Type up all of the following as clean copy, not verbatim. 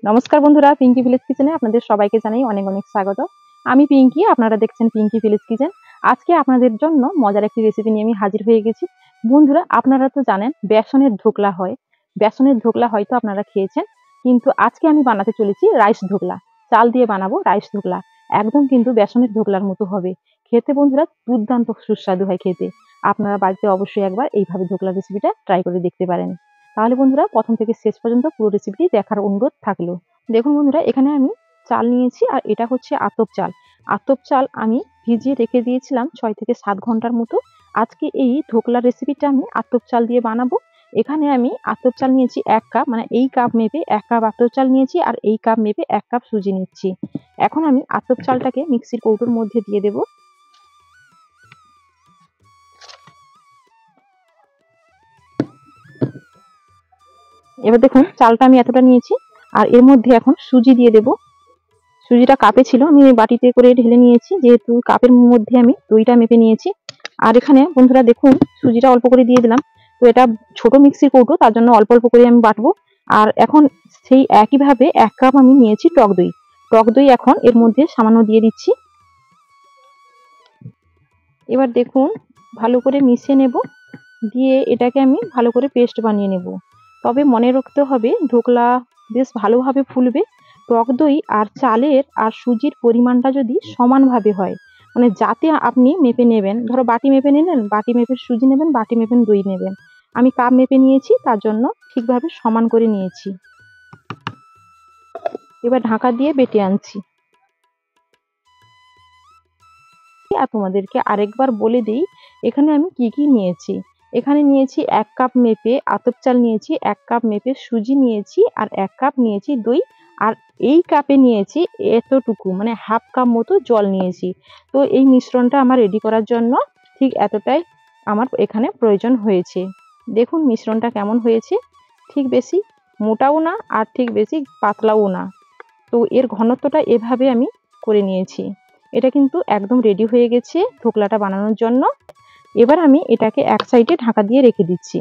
নমস্কার বন্ধুরা, পিঙ্কি ভিলেজ কিচেনে আপনাদের সবাইকে জানাই অনেক অনেক স্বাগত। আমি পিঙ্কি, আপনারা দেখছেন পিঙ্কি ভিলেজ কিচেন। আজকে আপনাদের জন্য মজার একটি রেসিপি নিয়ে আমি হাজির হয়ে গেছি। বন্ধুরা, আপনারা তো জানেন বেসনের ধোকলা হয়। বেসনের ধোকলা হয়তো আপনারা খেয়েছেন, কিন্তু আজকে আমি বানাতে চলেছি রাইস ধোকলা। চাল দিয়ে বানাবো রাইস ধোকলা। একদম কিন্তু বেসনের ধোকলার মতো হবে খেতে। বন্ধুরা, দুর্দান্ত সুস্বাদু হয় খেতে। আপনারা বাড়িতে অবশ্যই একবার এইভাবে ধোকলার রেসিপিটা ট্রাই করে দেখতে পারেন। তাহলে বন্ধুরা, প্রথম থেকে শেষ পর্যন্ত পুরো রেসিপিটি দেখার অনুরোধ থাকলো। দেখুন বন্ধুরা, এখানে আমি চাল নিয়েছি, আর এটা হচ্ছে আতপ চাল। আতপ চাল আমি ভিজিয়ে রেখে দিয়েছিলাম 6 থেকে 7 ঘন্টার মতো। আজকে এই ধোকলার রেসিপিটা আমি আতপ চাল দিয়ে বানাবো। এখানে আমি আতপ চাল নিয়েছি 1 কাপ, মানে এই কাপ মেপে 1 কাপ আতপ চাল নিয়েছি, আর এই কাপ মেপে 1 কাপ সুজি নিচ্ছি। এখন আমি আতপ চালটাকে মিক্সির কৌটোর মধ্যে দিয়ে দেব। এবার দেখুন, চালটা আমি এতটা নিয়েছি, আর এর মধ্যে এখন সুজি দিয়ে দেব। সুজিটা কাপে ছিল, আমি বাটিতে করে ঢেলে নিয়েছি, যেহেতু কাপের মধ্যে আমি দইটা মেপে নিয়েছি। আর এখানে বন্ধুরা দেখুন, সুজিটা অল্প করে দিয়ে দিলাম। তো এটা ছোট মিক্সির কৌটো, তার জন্য অল্প অল্প করে আমি বাটবো। আর এখন সেই একইভাবে 1 কাপ আমি নিয়েছি টক দই। টক দই এখন এর মধ্যে সামান্য দিয়ে দিচ্ছি। এবার দেখুন, ভালো করে মিশিয়ে নেব। দিয়ে এটাকে আমি ভালো করে পেস্ট বানিয়ে নেব। তবে মনে রাখতে হবে, ধোকলা বেশ ভালোভাবে ফুলবে টক দই আর চালের আর সুজির পরিমাণটা যদি সমানভাবে হয়। মানে যাতে আপনি মেপে নেবেন, ধরো বাটি মেপে নিলেন, বাটি মেপে সুজি নেবেন, বাটি মেপে দই নেবেন। আমি কাপ মেপে নিয়েছি, তার জন্য ঠিকভাবে সমান করে নিয়েছি। এবার ঢাকা দিয়ে বেটে আনছি। আর তোমাদেরকে আরেকবার বলে দিই, এখানে আমি কি কি নিয়েছি। এখানে নিয়েছি 1 কাপ মেপে আতপ চাল নিয়েছি, 1 কাপ মেপে সুজি নিয়েছি, আর 1 কাপ নিয়েছি দই। আর এই কাপে নিয়েছি এতটুকু, মানে হাফ কাপ মতো জল নিয়েছি। তো এই মিশ্রণটা আমার রেডি করার জন্য ঠিক এতটাই আমার এখানে প্রয়োজন হয়েছে। দেখুন মিশ্রণটা কেমন হয়েছে, ঠিক বেশি মোটাও না, আর ঠিক বেশি পাতলাও না। তো এর ঘনত্বটা এভাবে আমি করে নিয়েছি। এটা কিন্তু একদম রেডি হয়ে গেছে ধোকলাটা বানানোর জন্য। এবার আমি এটাকে এক সাইডে ঢাকা দিয়ে রেখে দিচ্ছি।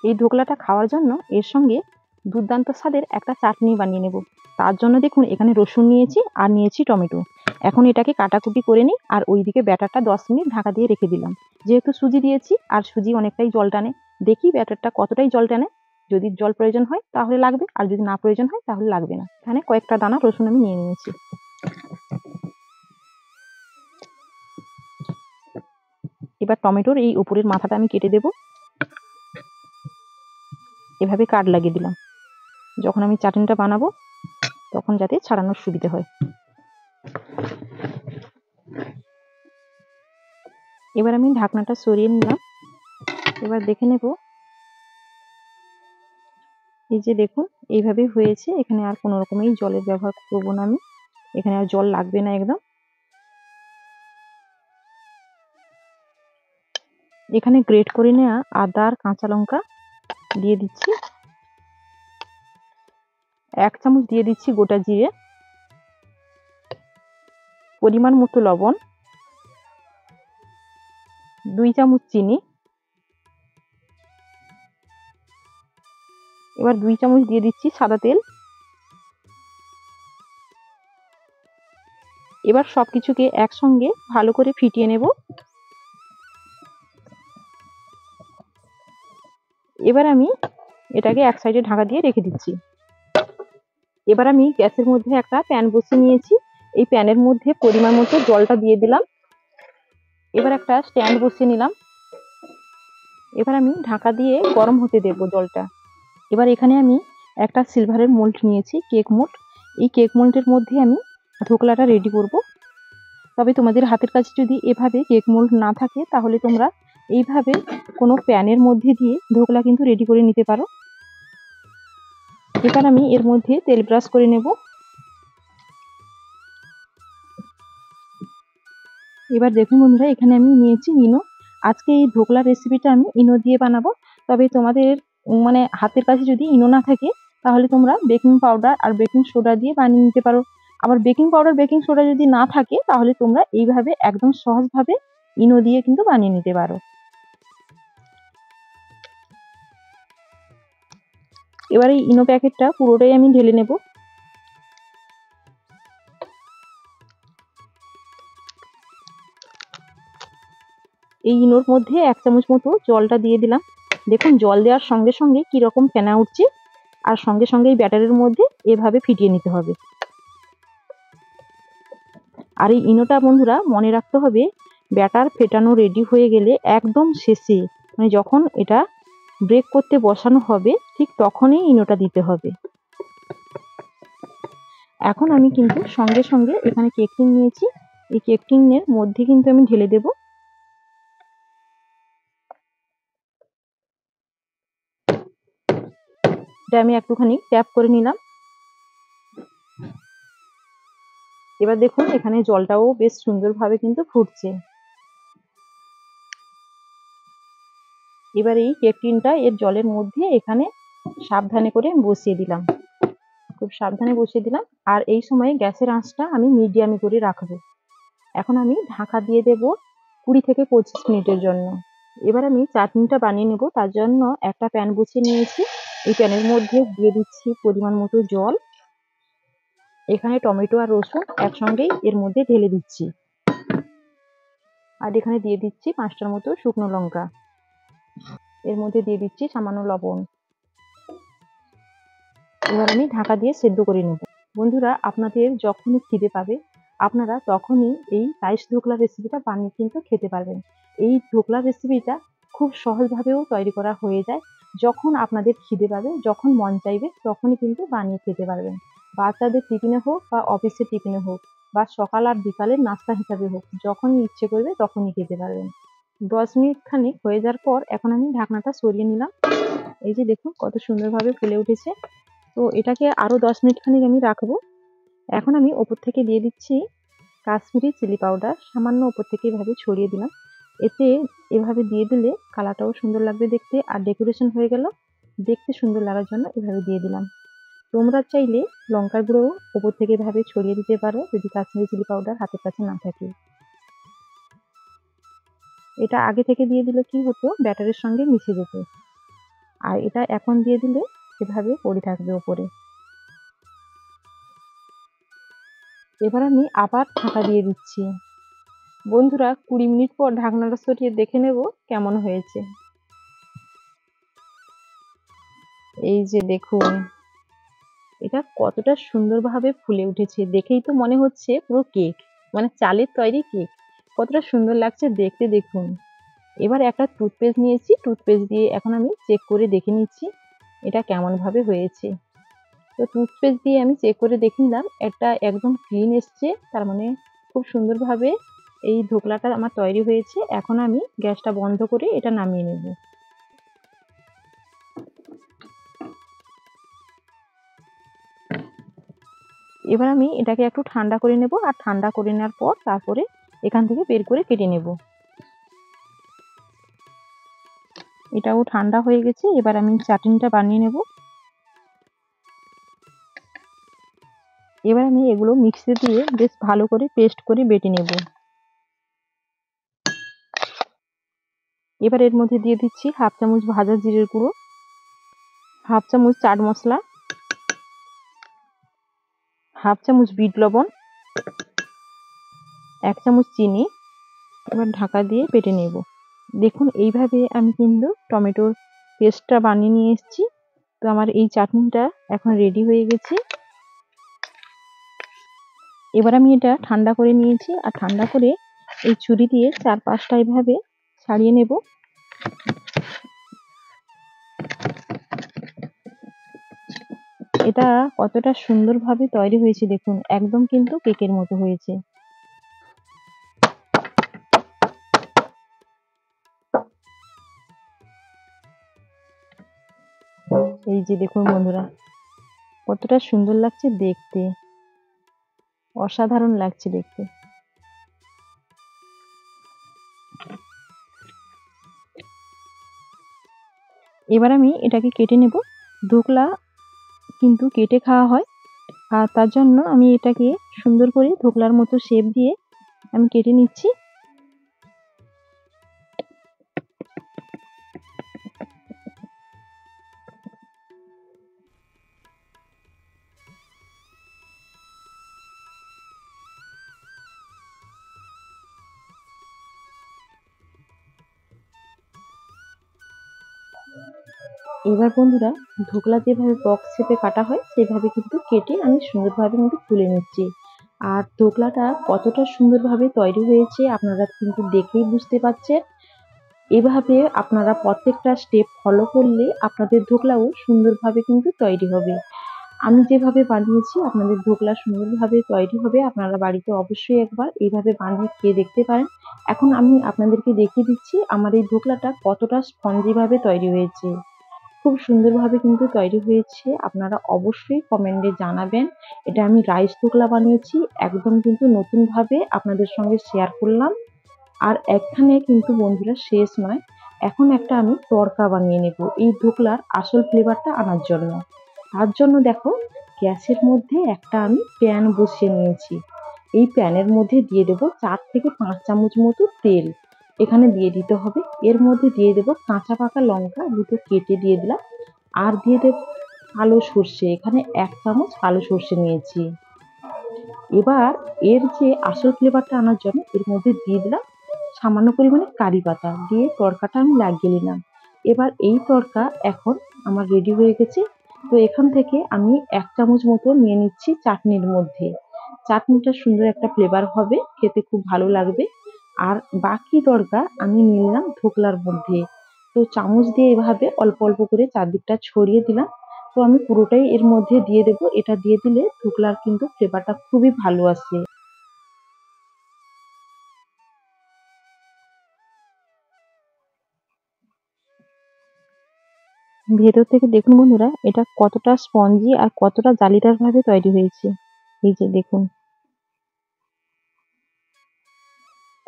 এই ধোকলাটা খাওয়ার জন্য এর সঙ্গে দুর্দান্ত স্বাদের একটা চাটনি বানিয়ে নেব। তার জন্য দেখুন, এখানে রসুন নিয়েছি আর নিয়েছি টমেটো। এখন এটাকে কাটাকুটি করে নিই, আর ওইদিকে ব্যাটারটা 10 মিনিট ঢাকা দিয়ে রেখে দিলাম। যেহেতু সুজি দিয়েছি, আর সুজি অনেকটাই জল টানে, দেখি ব্যাটারটা কতটাই জল টানে। যদি জল প্রয়োজন হয় তাহলে লাগবে, আর যদি না প্রয়োজন হয় তাহলে লাগবে না। এখানে কয়েকটা দানা রসুন আমি নিয়ে নিয়েছি। এবার টমেটোর এই উপরের মাথাটা আমি কেটে দেব। এভাবে কাট লাগিয়ে দিলাম, যখন আমি চাটনিটা বানাবো তখন যাতে ছাড়ানোর সুবিধা হয়। এবার আমি ঢাকনাটা সরিয়ে নিলাম। এবার দেখে নেব। এই যে দেখুন, এইভাবে হয়েছে। এখানে আর কোনো রকমের জলের ব্যবহার করবো না আমি, এখানে আর জল লাগবে না একদম। এখানে গ্রেট করে নেওয়া আদা আর কাঁচা লঙ্কা দিয়ে দিচ্ছি। 1 চামচ দিয়ে দিচ্ছি গোটা জিরে, পরিমাণ মতো লবণ, 2 চামচ চিনি। এবার 2 চামচ দিয়ে দিচ্ছি সাদা তেল। এবার সবকিছুকে একসঙ্গে ভালো করে ফিটিয়ে নেব। এবার আমি এটাকে এক সাইডে ঢাকা দিয়ে রেখে দিচ্ছি। এবার আমি গ্যাসের মধ্যে একটা প্যান বসিয়ে নিয়েছি। এই প্যানের মধ্যে পরিমাণ মতো জলটা দিয়ে দিলাম। এবার একটা স্ট্যান্ড বসিয়ে নিলাম। এবার আমি ঢাকা দিয়ে গরম হতে দেব জলটা। এবার এখানে আমি একটা সিলভারের মোল্ড নিয়েছি, কেক মোল্ড। এই কেক মোল্ডের মধ্যে আমি ধোকলাটা রেডি করব। তবে তোমাদের হাতের কাছে যদি এভাবে কেক মোল্ড না থাকে, তাহলে তোমরা এইভাবে কোনো প্যানের মধ্যে দিয়ে ধোকলা কিন্তু রেডি করে নিতে পারো। এবার আমি এর মধ্যে তেল ব্রাশ করে নেব। এবার দেখুন বন্ধুরা, এখানে আমি নিয়েছি ইনো। আজকে এই ধোকলার রেসিপিটা আমি ইনো দিয়ে বানাবো। তবে তোমাদের মানে হাতের কাছে যদি ইনো না থাকে, তাহলে তোমরা বেকিং পাউডার আর বেকিং সোডা দিয়ে বানিয়ে নিতে পারো। আবার বেকিং পাউডার বেকিং সোডা যদি না থাকে তাহলে তোমরা এইভাবে একদম সহজভাবে ইনো দিয়ে কিন্তু বানিয়ে নিতে পারো। এবার এই ইনো প্যাকেটটা পুরোটাই আমি ঢেলে নেব। এই ইনোর মধ্যে 1 চামচ মতো জলটা দিয়ে দিলাম। দেখুন জল দেওয়ার সঙ্গে সঙ্গে কি রকম ফেনা উঠছে, আর সঙ্গে সঙ্গে এই ব্যাটারের মধ্যে এভাবে ফিটিয়ে নিতে হবে। আর এই ইনোটা বন্ধুরা মনে রাখতে হবে, ব্যাটার ফেটানো রেডি হয়ে গেলে একদম শেষে, মানে যখন এটা ব্রেক করতে বসানো হবে ঠিক তখনই ইনোটা দিতে হবে। এখন আমি কিন্তু সঙ্গে সঙ্গে এখানে কেক টিন নিয়েছি, এই কেক টিনের মধ্যে কিন্তু আমি ঢেলে দেব। এটা আমি একটুখানি ট্যাপ করে নিলাম। এবার দেখুন এখানে জলটাও বেশ সুন্দরভাবে কিন্তু ফুটছে। এবার এই কেক টিনটা এর জলের মধ্যে এখানে সাবধানে করে বসিয়ে দিলাম, খুব সাবধানে বসিয়ে দিলাম। আর এই সময় গ্যাসের আঁচটা আমি মিডিয়ামে করে রাখবো। এখন আমি ঢাকা দিয়ে দেব 20 থেকে 25 মিনিটের জন্য। এবার আমি চাটনিটা বানিয়ে নেব, তার জন্য একটা প্যান বসিয়ে নিয়েছি। এই প্যানের মধ্যে দিয়ে দিচ্ছি পরিমাণ মতো জল। এখানে টমেটো আর রসুন একসঙ্গেই এর মধ্যে ঢেলে দিচ্ছি, আর এখানে দিয়ে দিচ্ছি 5টার মতো শুকনো লঙ্কা। এর মধ্যে দিয়ে দিচ্ছি সামান্য লবণ। এবার আমি ঢাকা দিয়ে সেদ্ধ করে নেব। বন্ধুরা আপনাদের যখনই খিদে পাবে আপনারা তখনই এই রাইস ঢোকলা রেসিপিটা বানিয়ে কিন্তু খেতে পারবেন। এই ঢোকলা রেসিপিটা খুব সহজভাবেও তৈরি করা হয়ে যায়। যখন আপনাদের খিদে পাবে, যখন মন চাইবে তখনই কিন্তু বানিয়ে খেতে পারবেন। বাচ্চাদের টিফিনে হোক বা অফিসের টিফিনে হোক বা সকাল আর বিকালের নাস্তা হিসাবে হোক, যখনই ইচ্ছে করবে তখনই খেতে পারবেন। 10 মিনিট খানিক হয়ে যাওয়ার পর এখন আমি ঢাকনাটা সরিয়ে নিলাম। এই যে দেখুন কত সুন্দরভাবে ফুলে উঠেছে। তো এটাকে আরো 10 মিনিট খানিক আমি রাখবো। এখন আমি ওপর থেকে দিয়ে দিচ্ছি কাশ্মীরি চিলি পাউডার, সামান্য ওপর থেকে এভাবে ছড়িয়ে দিলাম। এতে এভাবে দিয়ে দিলে কালারটাও সুন্দর লাগবে দেখতে, আর ডেকোরেশন হয়ে গেল। দেখতে সুন্দর লাগার জন্য এভাবে দিয়ে দিলাম। তোমরা চাইলে লঙ্কার গুঁড়ো ওপর থেকে এভাবে ছড়িয়ে দিতে পারো যদি কাশ্মীরি চিলি পাউডার হাতের কাছে না থাকে। এটা আগে থেকে দিয়ে দিলে কি হতো, ব্যাটারের সঙ্গে মিশে যেত, আর এটা এখন দিয়ে দিলে এভাবে পড়ে থাকবে ওপরে। এবার আমি আবার ঢাকা দিয়ে দিচ্ছি। বন্ধুরা 20 মিনিট পর ঢাকনাটা সরিয়ে দেখে নেব কেমন হয়েছে। এই যে দেখুন এটা কতটা সুন্দরভাবে ফুলে উঠেছে, দেখেই তো মনে হচ্ছে পুরো কেক, মানে চালের তৈরি কেক। কতটা সুন্দর লাগছে দেখতে দেখুন। এবার একটা টুথপেস্ট নিয়েছি, টুথপেস্ট দিয়ে এখন আমি চেক করে দেখে নিচ্ছি এটা কেমন ভাবে হয়েছে। তো টুথপেস্ট দিয়ে আমি চেক করে দেখে নিলাম, এটা একদম ক্লিন এসছে, তার মানে খুব সুন্দরভাবে এই ধোকলাটা আমার তৈরি হয়েছে। এখন আমি গ্যাসটা বন্ধ করে এটা নামিয়ে নেব। এবার আমি এটাকে একটু ঠান্ডা করে নেব, আর ঠান্ডা করে নেওয়ার পর তারপরে এখান থেকে বের করে কেটে নেব। এটাও ঠান্ডা হয়ে গেছে, এবার আমি চাটনিটা বানিয়ে নেব। এবার আমি এগুলো মিক্সি দিয়ে বেশ ভালো করে পেস্ট করে বেটে নেব। এবার এর মধ্যে দিয়ে দিচ্ছি 1/2 চামচ ভাজা জিরের গুঁড়ো, 1/2 চামচ চাট মশলা, 1/2 চামচ বিট লবণ, 1 চামচ চিনি। এবার ঢাকা দিয়ে বেটে নেব। দেখুন এইভাবে আমি কিন্তু টমেটোর পেস্টটা বানিয়ে নিয়ে এসেছি। তো আমার এই চাটনিটা এখন রেডি হয়ে গেছে। এবার আমি এটা ঠান্ডা করে নিয়েছি, আর ঠান্ডা করে এই ছুরি দিয়ে 4-5টা এভাবে ছাড়িয়ে নেব। এটা কতটা সুন্দরভাবে তৈরি হয়েছে দেখুন, একদম কিন্তু কেকের মতো হয়েছে। এই যে দেখুন বন্ধুরা কতটা সুন্দর লাগছে দেখতে, অসাধারণ লাগছে দেখতে। এবার আমি এটাকে কেটে নেব। ধোকলা কিন্তু কেটে খাওয়া হয়, আর তার জন্য আমি এটাকে সুন্দর করে ধোকলার মতো শেপ দিয়ে আমি কেটে নিচ্ছি। এবার বন্ধুরা, ধোকলা যেভাবে বক্স শেপে কাটা হয় সেভাবে কিন্তু কেটে আমি সুন্দরভাবে কিন্তু তুলে নিচ্ছি। আর ধোকলাটা কতটা সুন্দরভাবে তৈরি হয়েছে আপনারা কিন্তু দেখেই বুঝতে পারছেন। এভাবে আপনারা প্রত্যেকটা স্টেপ ফলো করলে আপনাদের ধোকলাও সুন্দরভাবে কিন্তু তৈরি হবে। আমি যেভাবে বানিয়েছি আপনাদের ধোকলা সুন্দরভাবে তৈরি হবে। আপনারা বাড়িতে অবশ্যই একবার এইভাবে বানিয়ে খেয়ে দেখতে পারেন। এখন আমি আপনাদেরকে দেখিয়ে দিচ্ছি আমার এই ধোকলাটা কতটা স্পঞ্জি ভাবে তৈরি হয়েছে। খুব সুন্দরভাবে কিন্তু তৈরি হয়েছে। আপনারা অবশ্যই কমেন্টে জানাবেন। এটা আমি রাইস ধোকলা বানিয়েছি। একদম কিন্তু নতুনভাবে আপনাদের সঙ্গে শেয়ার করলাম। আর এখানে কিন্তু বন্ধুরা শেষ নয়। এখন একটা আমি তড়কা বানিয়ে নেব এই ধোকলার আসল ফ্লেভারটা আনার জন্য। তার জন্য দেখো, গ্যাসের মধ্যে একটা আমি প্যান বসিয়ে নিয়েছি। এই প্যানের মধ্যে দিয়ে দেব 4 থেকে 5 চামচ মতো তেল। এখানে দিয়ে দিতে হবে। এর মধ্যে দিয়ে দেব কাঁচা পাকা লঙ্কা দুটো কেটে দিয়ে দিলাম। আর দিয়ে দেব কালো সর্ষে। এখানে 1 চামচ কালো সর্ষে নিয়েছি। এবার এর যে আসল ফ্লেভারটা আনার জন্য এর মধ্যে দিয়ে দিলাম সামান্য পরিমাণে কারি পাতা, দিয়ে তড়কাটা আমি লাগিয়ে নিলাম। এবার এই তড়কা এখন আমার রেডি হয়ে গেছে। তো এখান থেকে আমি 1 চামচ মতো নিয়ে নিচ্ছি চাটনির মধ্যে। চাটনিটা সুন্দর একটা ফ্লেভার হবে, খেতে খুব ভালো লাগবে। আর বাকি তড়কা আমি নিয়ে নিলাম ধোকলার মধ্যে। তো চামচ দিয়ে এভাবে অল্প অল্প করে চারদিকটা ছড়িয়ে দিলাম। তো আমি পুরোটাই এর মধ্যে দিয়ে দেবো। এটা দিয়ে দিলে ধোকলার কিন্তু ফ্লেভারটা খুবই ভালো আসে। ভেতর থেকে দেখুন বন্ধুরা, এটা কতটা স্পঞ্জি আর কতটা জালিদার ভাবে তৈরি হয়েছে। এই যে দেখুন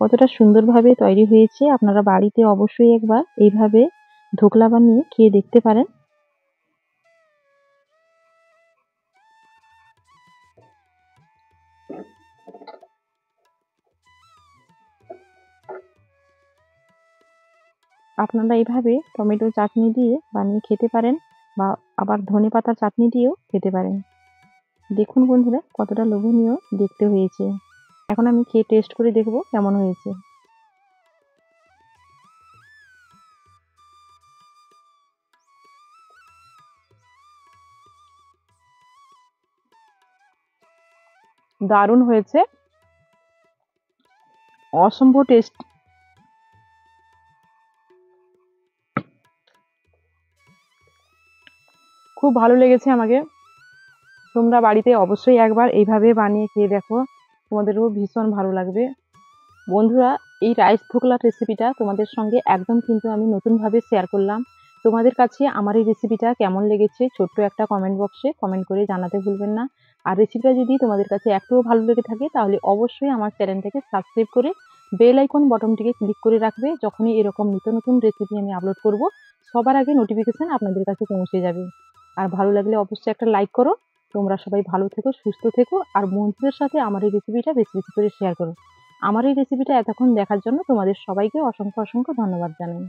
কতটা সুন্দরভাবে তৈরি হয়েছে। আপনারা বাড়িতে অবশ্যই একবার এইভাবে ধোকলা বানিয়ে খেয়ে দেখতে পারেন। আপনারা এইভাবে টমেটো চাটনি দিয়ে বানিয়ে খেতে পারেন, বা আবার ধনেপাতার চাটনি দিয়েও খেতে পারেন। দেখুন বন্ধুরা কতটা লোভনীয় দেখতে হয়েছে। এখন আমি খেয়ে টেস্ট করে দেখব কেমন হয়েছে। দারুণ হয়েছে, অসম্ভব টেস্ট। খুব ভালো লেগেছে আমাকে। তোমরা বাড়িতে অবশ্যই একবার এইভাবে বানিয়ে খেয়ে দেখো, তোমাদেরও ভীষণ ভালো লাগবে। বন্ধুরা, এই রাইস ধোকলার রেসিপিটা তোমাদের সঙ্গে একদম কিন্তু আমি নতুনভাবে শেয়ার করলাম। তোমাদের কাছে আমার এই রেসিপিটা কেমন লেগেছে ছোট্ট একটা কমেন্ট বক্সে কমেন্ট করে জানাতে ভুলবেন না। আর রেসিপিটা যদি তোমাদের কাছে একটুও ভালো লেগে থাকে তাহলে অবশ্যই আমার চ্যানেলটাকে সাবস্ক্রাইব করে বেল আইকন বটনটিকে ক্লিক করে রাখবে। যখনই এরকম নিত্য নতুন রেসিপি আমি আপলোড করব সবার আগে নোটিফিকেশন আপনাদের কাছে পৌঁছে যাবে। আর ভালো লাগলে অবশ্যই একটা লাইক করো। তোমরা সবাই ভালো থেকো, সুস্থ থেকো, আর বন্ধুদের সাথে আমার এই রেসিপিটা বেশি বেশি করে শেয়ার করো। আমার এই রেসিপিটা এতক্ষণ দেখার জন্য তোমাদের সবাইকে অসংখ্য অসংখ্য ধন্যবাদ জানাই।